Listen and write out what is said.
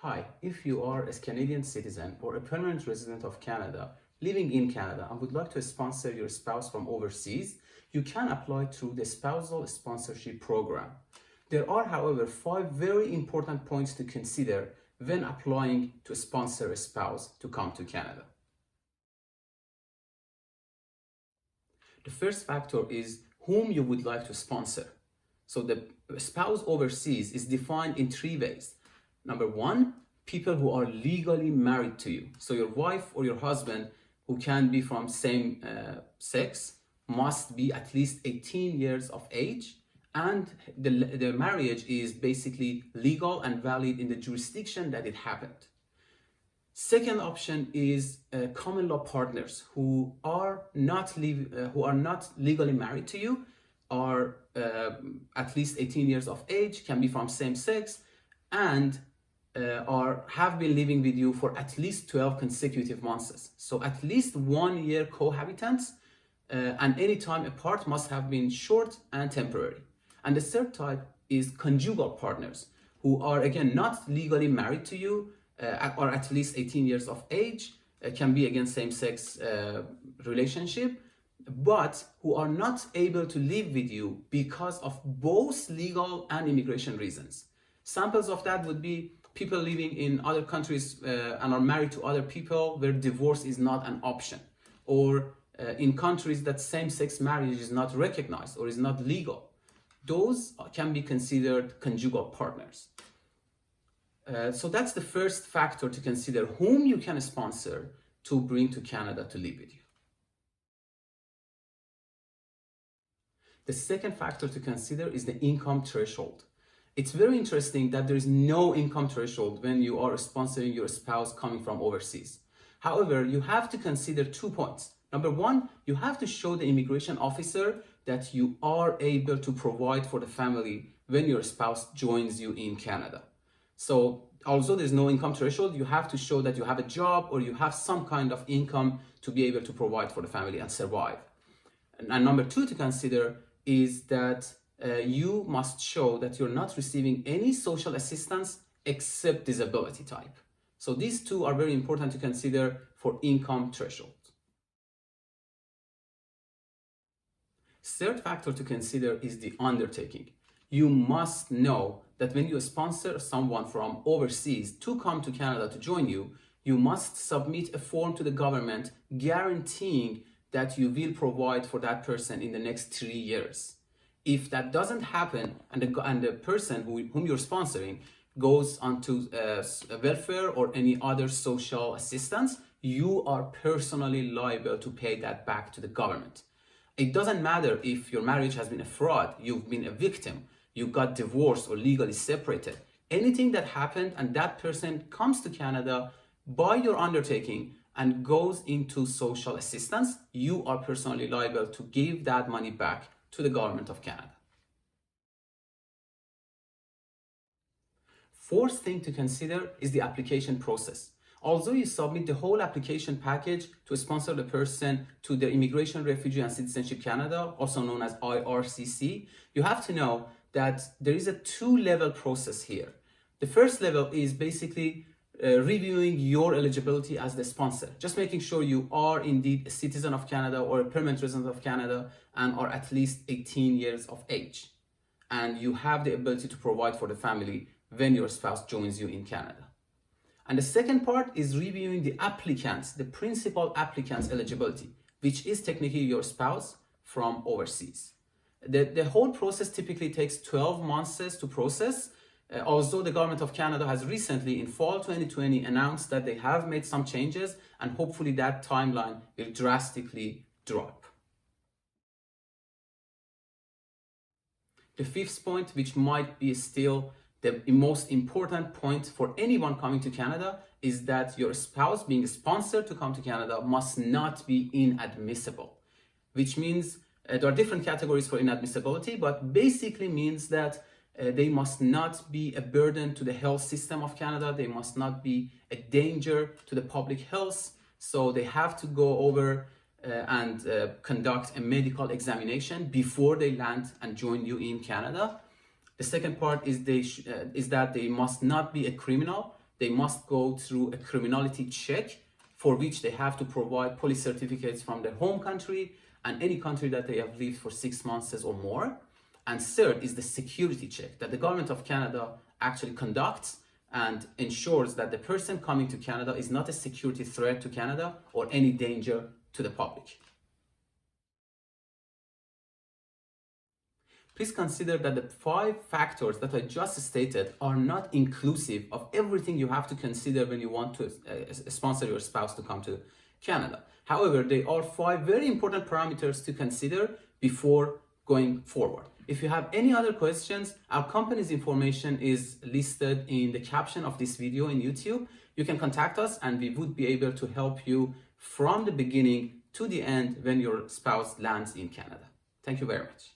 Hi, if you are a Canadian citizen or a permanent resident of Canada living in Canada and would like to sponsor your spouse from overseas, you can apply through the Spousal Sponsorship Program. There are, however, 5 very important points to consider when applying to sponsor a spouse to come to Canada. The first factor is whom you would like to sponsor. So the spouse overseas is defined in 3 ways. Number 1, people who are legally married to you. So your wife or your husband, who can be from same sex, must be at least 18 years of age, and the marriage is basically legal and valid in the jurisdiction that it happened. Second option is common law partners who are not legally married to you, are at least 18 years of age, can be from same sex, and have been living with you for at least 12 consecutive months. So at least 1 year cohabitants, and any time apart must have been short and temporary. And the third type is conjugal partners who are again not legally married to you, or at least 18 years of age, can be again same-sex relationship, but who are not able to live with you because of both legal and immigration reasons. Samples of that would be people living in other countries and are married to other people where divorce is not an option, or in countries that same-sex marriage is not recognized or is not legal. Those can be considered conjugal partners. So that's the first factor to consider, whom you can sponsor to bring to Canada to live with you. The second factor to consider is the income threshold. It's very interesting that there is no income threshold when you are sponsoring your spouse coming from overseas. However, you have to consider 2 points. Number 1, you have to show the immigration officer that you are able to provide for the family when your spouse joins you in Canada. So although there's no income threshold, you have to show that you have a job or you have some kind of income to be able to provide for the family and survive. And number 2 to consider is that you must show that you're not receiving any social assistance except disability type. So these 2 are very important to consider for income threshold. Third factor to consider is the undertaking. You must know that when you sponsor someone from overseas to come to Canada to join you, you must submit a form to the government guaranteeing that you will provide for that person in the next 3 years. If that doesn't happen and the person whom you're sponsoring goes onto welfare or any other social assistance, you are personally liable to pay that back to the government. It doesn't matter if your marriage has been a fraud, you've been a victim, you got divorced or legally separated. Anything that happened and that person comes to Canada by your undertaking and goes into social assistance, you are personally liable to give that money back to the government of Canada. Fourth thing to consider is the application process. Although you submit the whole application package to sponsor the person to the Immigration, Refugee and Citizenship Canada, also known as IRCC, you have to know that there is a 2-level process here. The first level is basically reviewing your eligibility as the sponsor, just making sure you are indeed a citizen of Canada or a permanent resident of Canada and are at least 18 years of age, and you have the ability to provide for the family when your spouse joins you in Canada. And the second part is reviewing the applicants, the principal applicants' eligibility, which is technically your spouse from overseas. The whole process typically takes 12 months to process, although the government of Canada has recently, in fall 2020, announced that they have made some changes, and hopefully that timeline will drastically drop. The fifth point, which might be still the most important point for anyone coming to Canada, is that your spouse being sponsored to come to Canada must not be inadmissible, which means there are different categories for inadmissibility, but basically means that they must not be a burden to the health system of Canada. They must not be a danger to the public health. So they have to go over and conduct a medical examination before they land and join you in Canada. The second part is that they must not be a criminal. they must go through a criminality check for which they have to provide police certificates from their home country and any country that they have lived for 6 months or more. And third is the security check that the government of Canada actually conducts and ensures that the person coming to Canada is not a security threat to Canada or any danger to the public. Please consider that the 5 factors that I just stated are not inclusive of everything you have to consider when you want to sponsor your spouse to come to Canada. However, they are 5 very important parameters to consider before going forward. If you have any other questions, our company's information is listed in the caption of this video in YouTube. You can contact us and we would be able to help you from the beginning to the end when your spouse lands in Canada. Thank you very much.